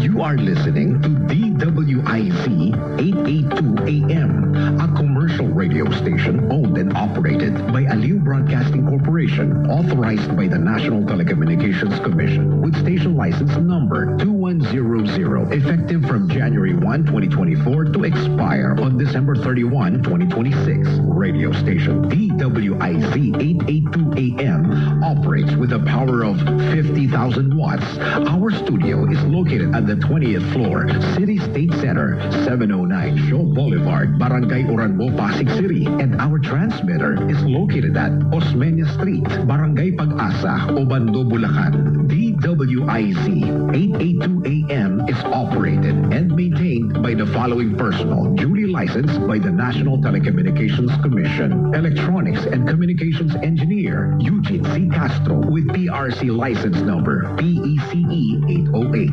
You are listening to DWIZ 882 AM, a commercial radio station owned and operated by Aliw Broadcasting Corporation, authorized by the National Telecommunications Commission with station license number 2100, effective from January 1, 2024 to expire on December 31, 2026. Radio station DWIZ 882 AM operates with a power of 50,000 watts. Our studio is located at the 20th floor, City State Center, 709 Shaw Boulevard, Barangay Oranbo, Pasig City. And our transmitter is located at Osmeña Street, Barangay Pag-asa, Obando, Bulacan. DWIZ 882 AM is operated and maintained by the following personnel, duly licensed by the National Telecommunications Commission. Electronics and Communications Engineer, Eugene C. Castro with PRC license number PECE 808.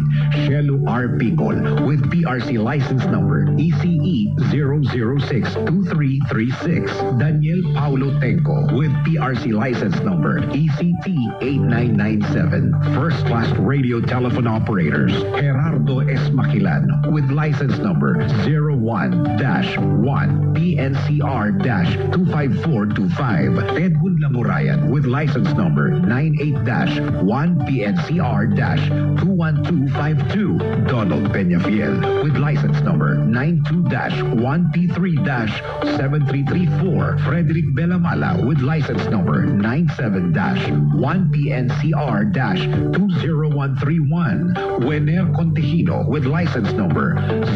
Shelo R. Picol with PRC license number ECE 0062336. Daniel Paulo Tenco with PRC license number ECT 8997. First class radio telephone operators, Gerardo S. Maquilan with license number 01-1 PNCR-25425. Edwin Lamurayan with license number 98-1 PNCR-21252. Donald Peñafiel with license number 92-1 P3-7334. Frederick Belamala with license number 97-1 PNCR-20131. Wener Contejino with license number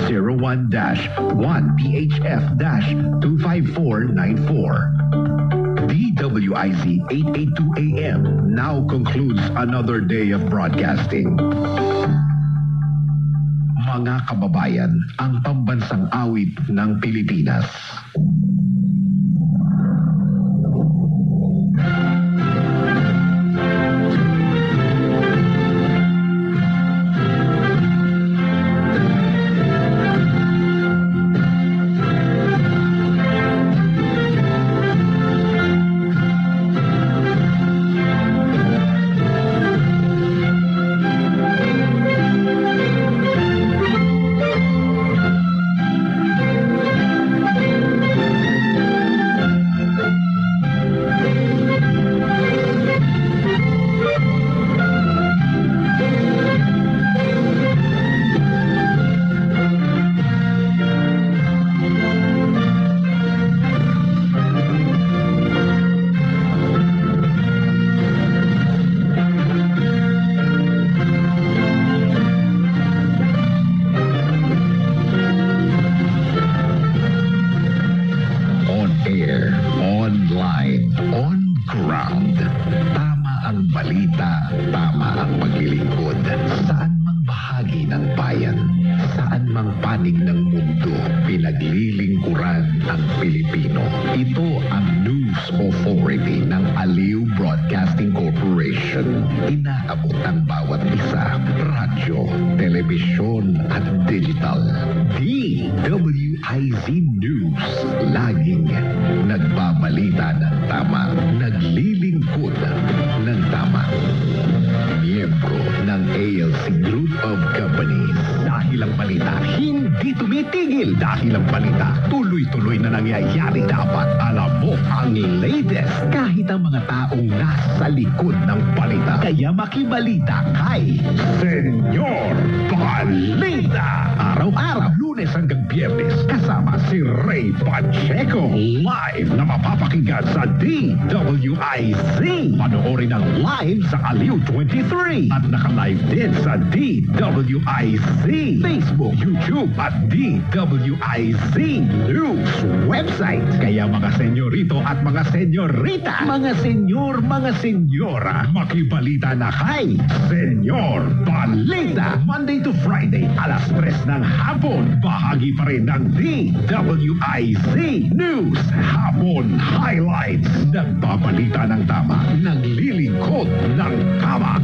01-1 PHF-25494. DWIZ 882 AM now concludes another day of broadcasting. Mga kababayan, ang pambansang awit ng Pilipinas. Makibalita kay Senyor Balita. Araw-araw, Lunes hanggang Biyernes, kasama si Ray Pacheco. Live na mapapakinggan sa DWIZ. Panoorin ang live sa Aliw 23 at naka-live din sa DWIZ Facebook, YouTube at DWIZ News website. Kaya mga senyorito at mga senyorita, mga senyor, mga senyora, makibalita na kay Senyor Balita. Monday to Friday, alas 3 ng hapon. Bahagi pa rin ng DWIZ News Hapon Highlights. Nagbabalita ng tama, naglilingkod ng tama.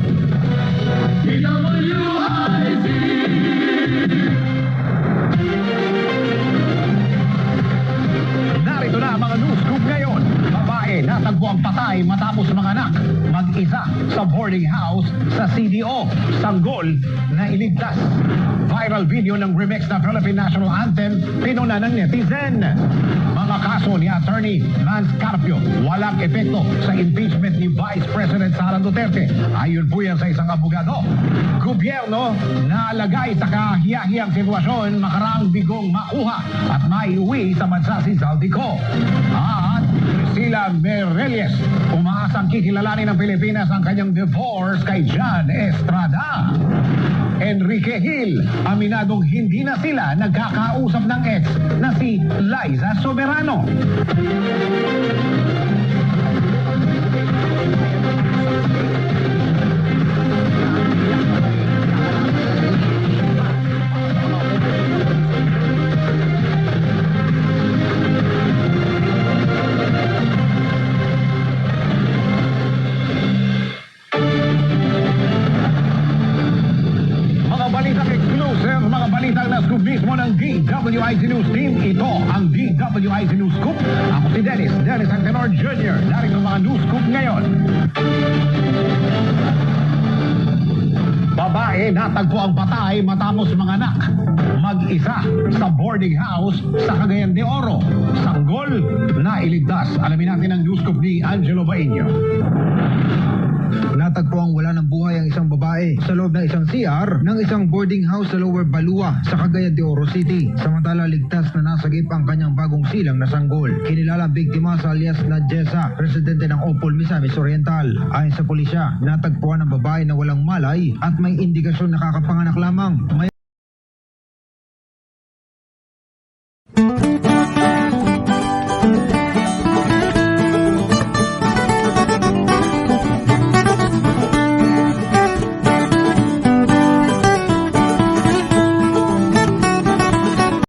DWIZ. Narito na mga news group ngayon. Babae natagpo ang patay matapos manganak mag-isa sa boarding house sa CDO o sanggol na iligtas. Viral video ng remix na Philippine National Anthem, pinuna ng netizen. Mga kaso ni Attorney Lance Carpio, walang epekto sa impeachment ni Vice President Sara Duterte. Ayon po yan sa isang abogado. Gobyerno na lagay sa kahiya-hiyang sitwasyon, makaraang bigong makuha at maiuwi sa bansa si Zaldico. At Priscilla Merelles, umaasang kikilalanin ng Pilipinas ang kanyang divorce kay John Estrada. Enrique Hill, aminadong hindi na sila nagkakausap ng ex na si Liza Soberano. Mga balitang na-scoop mismo ng DWIZ News Team. Ito ang DWIZ News Scoop. Ako si Dennis Antenor Jr. Narito ang mga news scoop ngayon. Babae natagpo ang patay matapos manganak. Mag-isa sa boarding house sa Cagayan de Oro. Sanggol na iligtas. Alamin natin ang news scoop ni Angelo Baeño. Natagpuang wala ng buhay ang isang babae sa loob ng isang CR ng isang boarding house sa Lower Balua sa Cagayan de Oro City. Samantala ligtas na nasagip ang kanyang bagong silang na sanggol. Kinilala ang biktima sa alias na Jessa, residente ng Opol, Misamis Oriental. Ayon sa pulisya, natagpuan ang babae na walang malay at may indikasyon na kakapanganak lamang. May